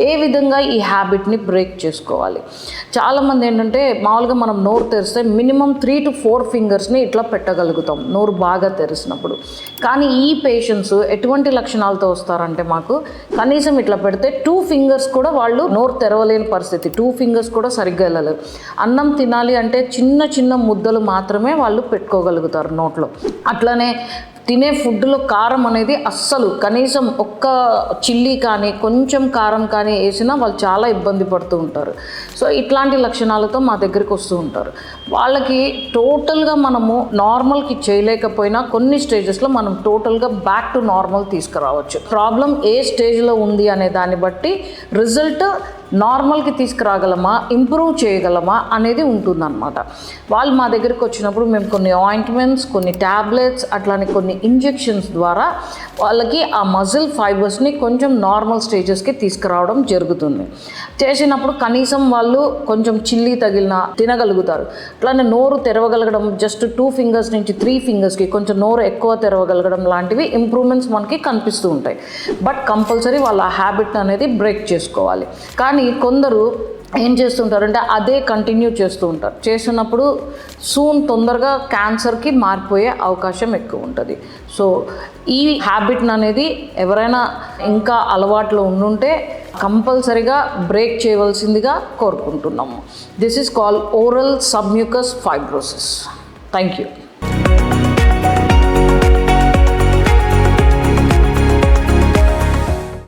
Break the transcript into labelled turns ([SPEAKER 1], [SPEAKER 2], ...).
[SPEAKER 1] ఏ విధంగా ఈ హ్యాబిట్ని బ్రేక్ చేసుకోవాలి. చాలామంది ఏంటంటే మామూలుగా మనం నోరు తెరిస్తే మినిమం 3 to 4 ఫింగర్స్ని ఇట్లా పెట్టగలుగుతాం నోరు బాగా తెరిచినప్పుడు. కానీ ఈ పేషెంట్స్ ఎటువంటి లక్షణాలతో వస్తారంటే మాకు కనీసం ఇట్లా పెడితే 2 ఫింగర్స్ కూడా వాళ్ళు నోరు తెరవలేని పరిస్థితి, 2 ఫింగర్స్ కూడా సరిగ్గా వెళ్ళలేరు. అన్నం తినాలి అంటే చిన్న చిన్న ముద్దలు మాత్రమే వాళ్ళు పెట్టుకోగలుగుతారు నోట్లో. అట్లనే తినే ఫుడ్లో కారం అనేది అస్సలు కనీసం ఒక్క చిల్లీ కానీ కొంచెం కారం కానీ వేసినా వాళ్ళు చాలా ఇబ్బంది పడుతూ ఉంటారు. సో ఇట్లాంటి లక్షణాలతో మా దగ్గరికి వస్తూ ఉంటారు. వాళ్ళకి టోటల్గా మనము నార్మల్కి చేయలేకపోయినా కొన్ని స్టేజెస్లో మనం టోటల్గా బ్యాక్ టు నార్మల్ తీసుకురావచ్చు. ప్రాబ్లం ఏ స్టేజ్లో ఉంది అనే దాన్ని బట్టి రిజల్ట్ నార్మల్కి తీసుకురాగలమా, ఇంప్రూవ్ చేయగలమా అనేది ఉంటుందన్నమాట. వాళ్ళు మా దగ్గరికి వచ్చినప్పుడు మేము కొన్ని ఆయింట్మెంట్స్, కొన్ని ట్యాబ్లెట్స్, అట్లానే కొన్ని ఇంజెక్షన్స్ ద్వారా వాళ్ళకి ఆ మజిల్ ఫైబర్స్ని కొంచెం నార్మల్ స్టేజెస్కి తీసుకురావడం జరుగుతుంది. చేసినప్పుడు కనీసం వాళ్ళు కొంచెం చిల్లీ తగిలిన తినగలుగుతారు. అట్లానే నోరు తెరవగలగడం జస్ట్ 2 ఫింగర్స్ నుంచి 3 ఫింగర్స్కి కొంచెం నోరు ఎక్కువ తెరవగలగడం లాంటివి ఇంప్రూవ్మెంట్స్ మనకి కనిపిస్తూ ఉంటాయి. బట్ కంపల్సరీ వాళ్ళ ఆ హ్యాబిట్ అనేది బ్రేక్ చేసుకోవాలి. కానీ కొందరు ఏం చేస్తుంటారంటే అదే కంటిన్యూ చేస్తూ ఉంటారు. చేస్తున్నప్పుడు తొందరగా క్యాన్సర్కి మారిపోయే అవకాశం ఎక్కువ ఉంటుంది. సో ఈ హ్యాబిట్ అనేది ఎవరైనా ఇంకా అలవాట్లో ఉండుంటే కంపల్సరీగా బ్రేక్ చేయవలసిందిగా కోరుకుంటున్నాము. This is called oral submucous fibrosis. Thank you.